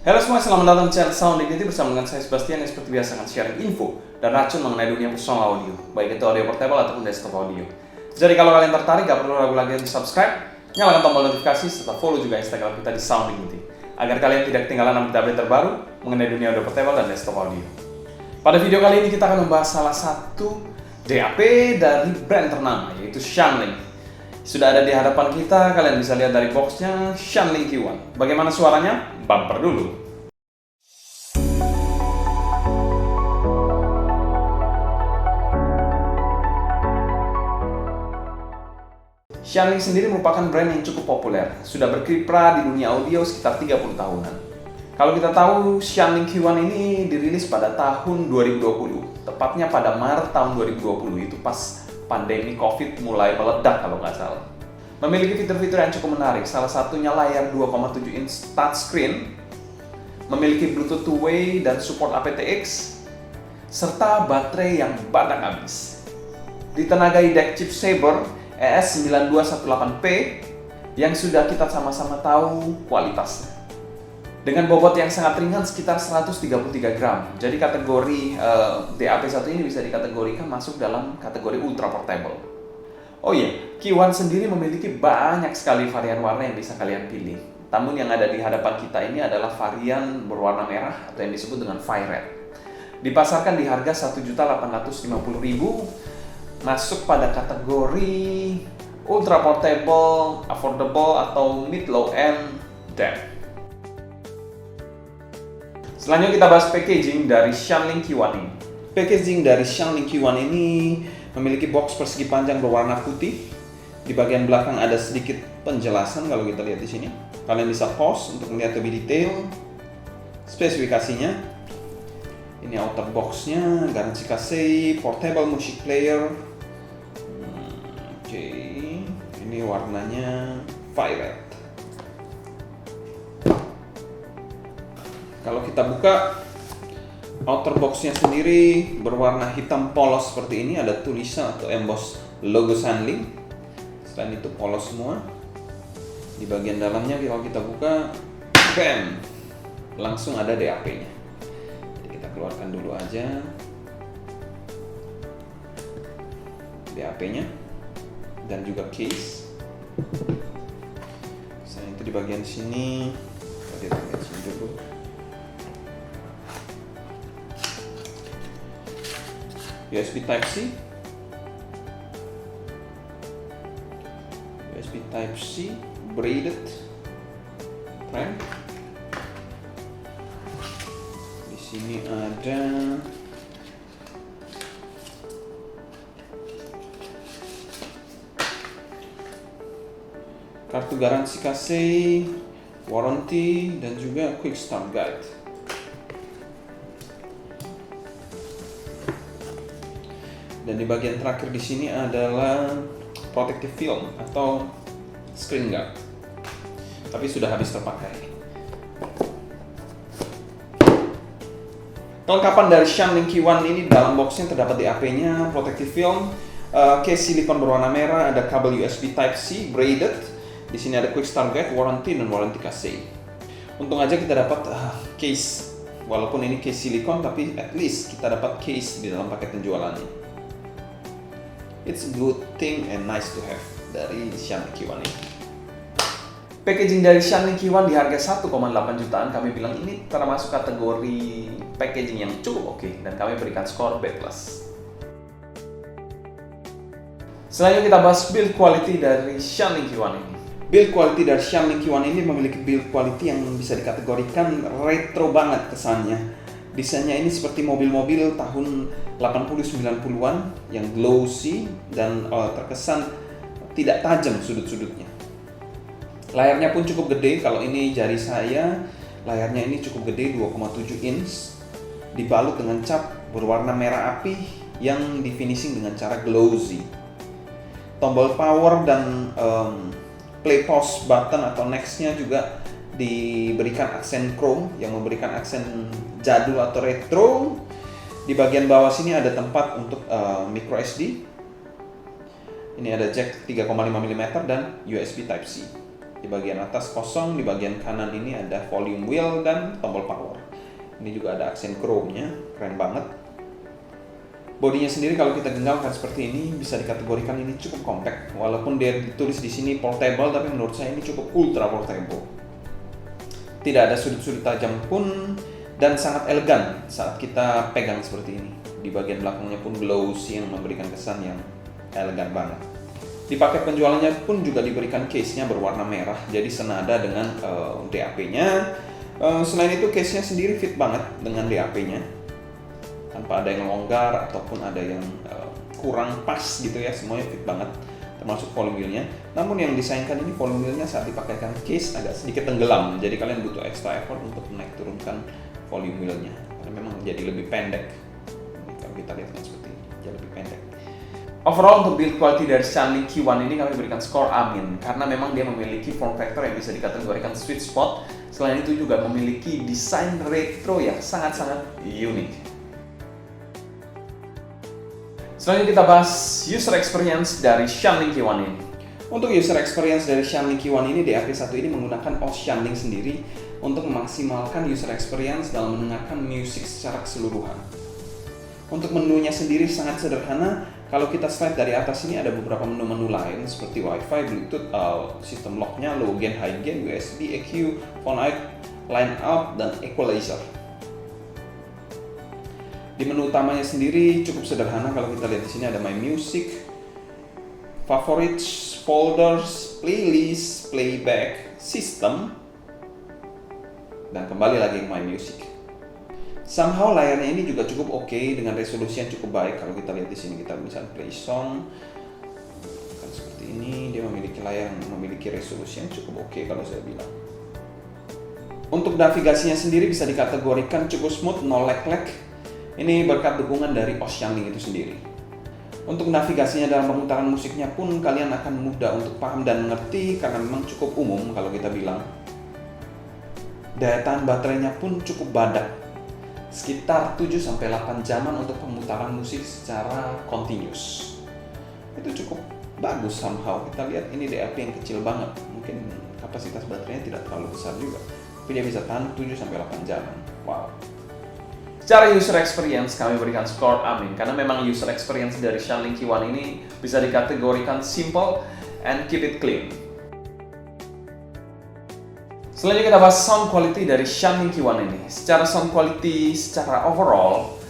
Halo semua, selamat datang di channel Sound Dignity bersama dengan saya Sebastian yang seperti biasa akan sharing info dan racun mengenai dunia personal audio, baik itu audio portable ataupun desktop audio. Jadi kalau kalian tertarik, gak perlu ragu lagi untuk subscribe, nyalakan tombol notifikasi, serta follow juga Instagram kita di Sound Dignity, agar kalian tidak ketinggalan update terbaru mengenai dunia audio portable dan desktop audio. Pada video kali ini kita akan membahas salah satu DAP dari brand ternama, yaitu Shanling. Sudah ada di hadapan kita, kalian bisa lihat dari boxnya, Shanling Q1. Bagaimana suaranya? Bumper dulu. Shanling sendiri merupakan brand yang cukup populer, sudah berkiprah di dunia audio sekitar 30 tahunan. Kalau kita tahu, Shanling Q1 ini dirilis pada tahun 2020, tepatnya pada Maret tahun 2020, itu pas pandemi COVID mulai meledak kalau nggak salah. Memiliki fitur-fitur yang cukup menarik, salah satunya layar 2,7 inch touchscreen, memiliki Bluetooth 2-way dan support aptX, serta baterai yang badak habis. Ditenagai deck chip Saber ES9218P yang sudah kita sama-sama tahu kualitasnya. Dengan bobot yang sangat ringan sekitar 133 gram. Jadi kategori DAP1 ini bisa dikategorikan masuk dalam kategori ultra portable. Oh iya, Q1 sendiri memiliki banyak sekali varian warna yang bisa kalian pilih. Namun yang ada di hadapan kita ini adalah varian berwarna merah atau yang disebut dengan Fire Red. Dipasarkan di harga Rp1.850.000, masuk pada kategori ultra portable, affordable atau mid low end DAP. Selanjutnya kita bahas packaging dari Shanling Q1 ini. Packaging dari Shanling Q1 ini memiliki box persegi panjang berwarna putih. Di bagian belakang ada sedikit penjelasan kalau kita lihat di sini. Kalian bisa pause untuk melihat lebih detail spesifikasinya. Ini outer boxnya, garansi kasih, portable music player. Oke, ini warnanya Fire Red. Kalau kita buka, outer boxnya sendiri berwarna hitam polos seperti ini, ada tulisan atau emboss logo Shanling. Selain itu polos semua. Di bagian dalamnya kalau kita buka, bam, langsung ada DAP-nya. Jadi kita keluarkan dulu aja DAP-nya dan juga case. Selain itu di bagian sini, kita lihat sini dulu. USB Type-C, USB Type-C, braided clamp. Di sini ada kartu garansi kasih, warranty, dan juga quick start guide. Dan di bagian terakhir di sini adalah protective film atau screen guard, tapi sudah habis terpakai. Kelengkapan dari Shanling Q1 ini dalam boxnya terdapat DAP-nya, protective film, case silikon berwarna merah, ada kabel USB Type-C braided. Di sini ada quick start guide, warranty, dan warranty kasih. Untung aja kita dapat case, walaupun ini case silikon, tapi at least kita dapat case di dalam paket penjualannya. It's a good thing and nice to have dari Shanling Q1 ini. Packaging dari Shanling Q1 di harga 1,8 jutaan, kami bilang ini termasuk kategori packaging yang cukup oke, dan kami berikan skor B+. Selanjutnya kita bahas build quality dari Shanling Q1 ini. Build quality dari Shanling Q1 ini memiliki build quality yang bisa dikategorikan retro banget kesannya. Desainnya ini seperti mobil-mobil tahun 80-90-an yang glossy dan terkesan tidak tajam sudut-sudutnya. Layarnya pun cukup gede, kalau ini jari saya, layarnya ini cukup gede, 2,7 inch, dibalut dengan cat berwarna merah api yang di finishing dengan cara glossy. Tombol power dan play pause button atau next-nya juga diberikan aksen chrome yang memberikan aksen jadul atau retro. Di bagian bawah sini ada tempat untuk micro SD. Ini ada jack 3,5 mm dan USB Type-C. Di bagian atas kosong, di bagian kanan ini ada volume wheel dan tombol power. Ini juga ada aksen chrome-nya, keren banget. Bodinya sendiri kalau kita genggamkan seperti ini bisa dikategorikan ini cukup compact. Walaupun dia ditulis di sini portable, tapi menurut saya ini cukup ultra portable. Tidak ada sudut-sudut tajam pun dan sangat elegan saat kita pegang seperti ini. Di bagian belakangnya pun glossy yang memberikan kesan yang elegan banget. Di paket penjualannya pun juga diberikan case-nya berwarna merah, jadi senada dengan DAP-nya. Selain itu case-nya sendiri fit banget dengan DAP-nya, tanpa ada yang longgar ataupun ada yang kurang pas gitu ya, semuanya fit banget, termasuk volume wheel-nya. Namun yang disayangkan ini volume wheel-nya saat dipakaikan case agak sedikit tenggelam, jadi kalian butuh extra effort untuk naik turunkan volume wheel-nya, karena memang jadi lebih pendek. Kalau kita lihat kan seperti ini, jadi lebih pendek. Overall untuk build quality dari SianLink Q1 ini kami berikan skor amin, karena memang dia memiliki form factor yang bisa dikategorikan sweet spot. Selain itu juga memiliki desain retro yang sangat-sangat unik. Selanjutnya kita bahas user experience dari SianLink Q1 ini. Untuk user experience dari SianLink Q1 ini, DAP1 ini menggunakan OS SianLink sendiri untuk memaksimalkan user experience dalam mendengarkan musik secara keseluruhan. Untuk menunya sendiri sangat sederhana. Kalau kita slide dari atas ini ada beberapa menu-menu lain seperti Wi-Fi, Bluetooth, sistem lock-nya, low gain, high gain, USB, EQ, phone out, line out, dan equalizer. Di menu utamanya sendiri cukup sederhana. Kalau kita lihat di sini ada My Music, Favorites, Folders, Playlist, Playback, System, dan kembali lagi My Music. Somehow layarnya ini juga cukup oke dengan resolusi yang cukup baik. Kalau kita lihat di sini kita bisa play song, kan seperti ini. Dia memiliki layar yang memiliki resolusi yang cukup oke kalau saya bilang. Untuk navigasinya sendiri bisa dikategorikan cukup smooth, no lag. Ini berkat dukungan dari OS SianLink itu sendiri. Untuk navigasinya dalam pemutaran musiknya pun kalian akan mudah untuk paham dan mengerti karena memang cukup umum kalau kita bilang. Daya tahan baterainya pun cukup badak, sekitar 7-8 jaman untuk pemutaran musik secara continuous. Itu cukup bagus somehow. Kita lihat ini DAP yang kecil banget, mungkin kapasitas baterainya tidak terlalu besar juga, tapi dia bisa tahan 7-8 jaman. Wow. Secara user experience kami berikan skor amin, karena memang user experience dari SianLink Q1 ini bisa dikategorikan simple and keep it clean. Selanjutnya kita bahas sound quality dari SianLink Q1 ini. Secara sound quality, secara overall,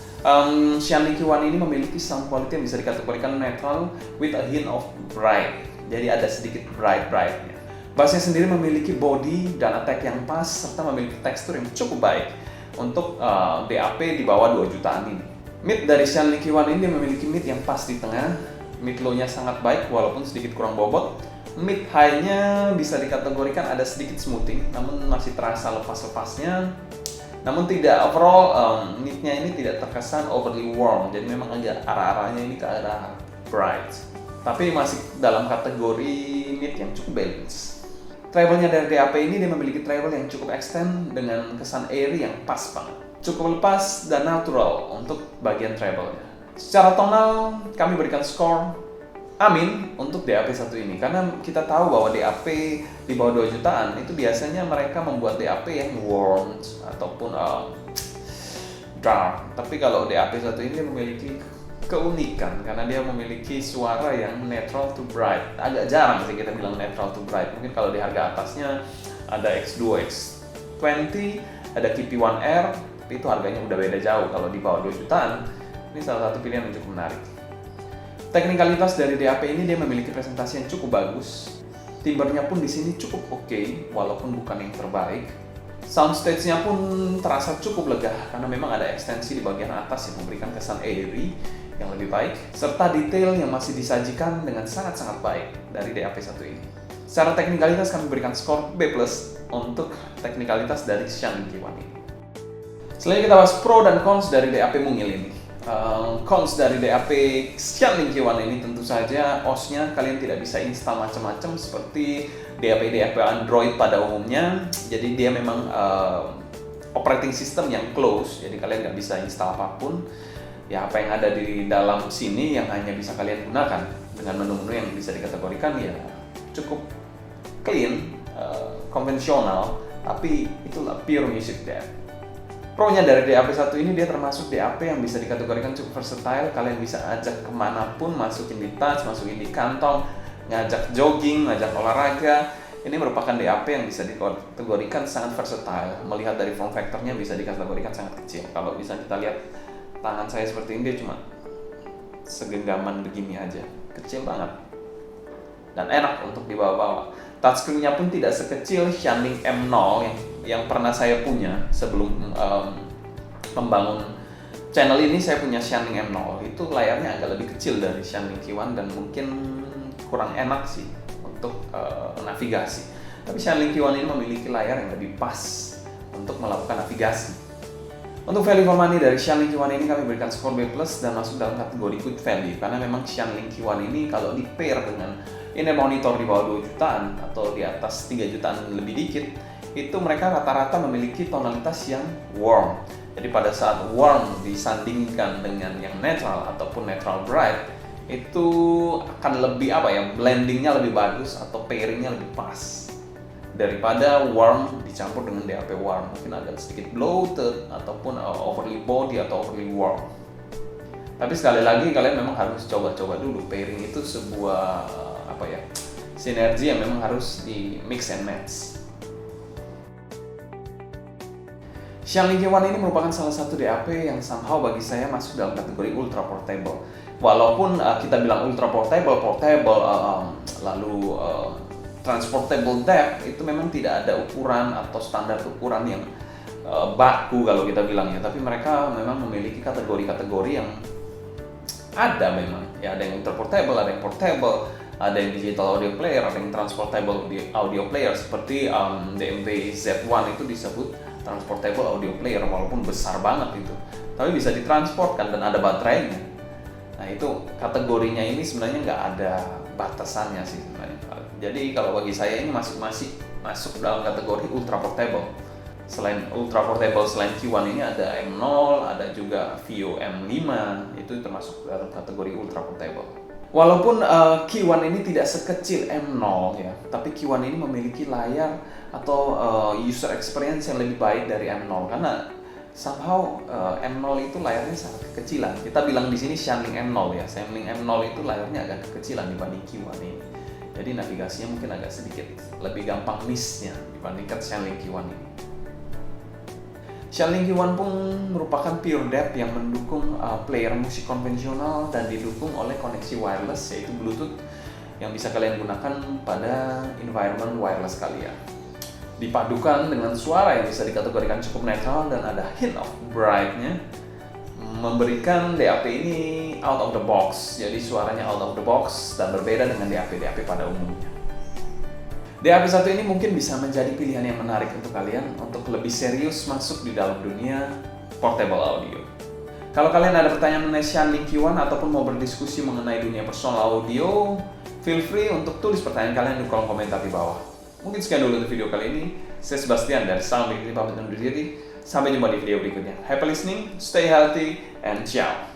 SianLink Q1 ini memiliki sound quality yang bisa dikategorikan neutral with a hint of bright. Jadi ada sedikit bright-brightnya. Bassnya sendiri memiliki body dan attack yang pas, serta memiliki tekstur yang cukup baik untuk DAP di bawah 2 jutaan ini. Mid dari SianLink Q1 ini memiliki mid yang pas di tengah. Mid low-nya sangat baik walaupun sedikit kurang bobot. Mid high-nya bisa dikategorikan ada sedikit smoothing, namun masih terasa lepas-lepasnya. Namun tidak overall, mid-nya ini tidak terkesan overly warm, jadi memang agak arah-arahnya ini ke arah bright. Tapi masih dalam kategori mid yang cukup balance. Treble-nya dari DAP ini dia memiliki treble yang cukup extend dengan kesan airy yang pas banget. Cukup lepas dan natural untuk bagian treble-nya. Secara tonal, kami berikan skor amin untuk DAP1 ini, karena kita tahu bahwa DAP di bawah 2 jutaan itu biasanya mereka membuat DAP yang warm ataupun dark. Tapi kalau DAP1 ini memiliki keunikan karena dia memiliki suara yang neutral to bright. Agak jarang sih kita bilang neutral to bright. Mungkin kalau di harga atasnya ada X2, X20, ada KP1R, tapi itu harganya udah beda jauh. Kalau di bawah 2 jutaan, ini salah satu pilihan yang cukup menarik. Teknikalitas dari DAP ini dia memiliki presentasi yang cukup bagus. Timbernya pun di sini cukup oke, walaupun bukan yang terbaik. Soundstage-nya pun terasa cukup lega karena memang ada ekstensi di bagian atas yang memberikan kesan airy yang lebih baik, serta detail yang masih disajikan dengan sangat-sangat baik dari DAP1 ini. Secara teknikalitas kami berikan skor B+ untuk teknikalitas dari SianLink Q1 ini. Selanjutnya kita bahas pro dan cons dari DAP mungil ini. Cons dari DAP SianLink Q1 ini tentu saja OS-nya kalian tidak bisa install macam-macam seperti DAP Android pada umumnya. Jadi dia memang operating system yang close, jadi kalian nggak bisa install apapun. Ya apa yang ada di dalam sini yang hanya bisa kalian gunakan dengan menu-menu yang bisa dikategorikan ya cukup clean, konvensional, tapi itulah pure music DAW. Pro-nya dari DAW1 ini, dia termasuk DAW yang bisa dikategorikan cukup versatile. Kalian bisa ajak kemanapun, masukin di tas, masukin di kantong, ngajak jogging, ngajak olahraga. Ini merupakan DAW yang bisa dikategorikan sangat versatile. Melihat dari form factor-nya bisa dikategorikan sangat kecil. Kalau bisa kita lihat tangan saya seperti ini, dia cuma segenggaman begini aja, kecil banget dan enak untuk dibawa-bawa. Touchscreen-nya pun tidak sekecil Shanling M0 yang pernah saya punya sebelum membangun channel ini. Saya punya Shanling M0, itu layarnya agak lebih kecil dari Shanling Q1 dan mungkin kurang enak sih untuk navigasi. Tapi Shanling Q1 ini memiliki layar yang lebih pas untuk melakukan navigasi. Untuk value for money dari Shanling Q1 ini kami berikan skor B+ dan masuk dalam kategori good value, karena memang Shanling Q1 ini kalau di pair dengan ini monitor di bawah 2 jutaan atau di atas 3 jutaan lebih dikit, itu mereka rata-rata memiliki tonalitas yang warm. Jadi pada saat warm disandingkan dengan yang netral ataupun netral bright, itu akan lebih blendingnya lebih bagus atau pairingnya lebih pas daripada warm dicampur dengan DAW warm. Mungkin agak sedikit bloated ataupun overly body atau overly warm. Tapi sekali lagi kalian memang harus coba-coba dulu. Pairing itu sebuah sinergi yang memang harus di mix and match. Shanling Q1 ini merupakan salah satu DAW yang somehow bagi saya masuk dalam kategori ultra portable. Walaupun kita bilang ultra portable, lalu transportable DAW, itu memang tidak ada ukuran atau standar ukuran yang baku kalau kita bilangnya. Tapi mereka memang memiliki kategori-kategori yang ada memang. Ya, ada yang ultra portable, ada yang portable, ada yang digital audio player, ada yang transportable audio player seperti DMV Z1 itu disebut transportable audio player, walaupun besar banget itu, tapi bisa ditransportkan dan ada baterainya. Nah, itu kategorinya ini sebenarnya nggak ada batasannya sih sebenarnya. Jadi kalau bagi saya ini masih masuk dalam kategori ultra portable. Selain ultra portable, selain Q1 ini ada M0, ada juga Vio M5, itu termasuk dalam kategori ultra portable. Walaupun Q1 ini tidak sekecil M0 ya, tapi Q1 ini memiliki layar atau user experience yang lebih baik dari M0, karena somehow M0 itu layarnya sangat kekecilan. Kita bilang di sini Shanling M0 ya. Shanling M0 itu layarnya agak kekecilan dibanding Q1 ini. Jadi navigasinya mungkin agak sedikit lebih gampang miss-nya dibandingkan Shanling Q1 ini. Shanling Q1 pun merupakan pure DAW yang mendukung player musik konvensional dan didukung oleh koneksi wireless, yaitu Bluetooth, yang bisa kalian gunakan pada environment wireless kalian. Dipadukan dengan suara yang bisa dikategorikan cukup netral dan ada hint of bright-nya, memberikan DAW ini out of the box. Jadi suaranya out of the box dan berbeda dengan DAW pada umumnya. DAW1 ini mungkin bisa menjadi pilihan yang menarik untuk kalian untuk lebih serius masuk di dalam dunia portable audio. Kalau kalian ada pertanyaan mengenai Shanling Q1 ataupun mau berdiskusi mengenai dunia personal audio, feel free untuk tulis pertanyaan kalian di kolom komentar di bawah. Mungkin sekian dulu untuk video kali ini. Saya Sebastian dari Sound Big pamit undur diri. Sampai jumpa di video berikutnya. Happy listening, stay healthy, and ciao!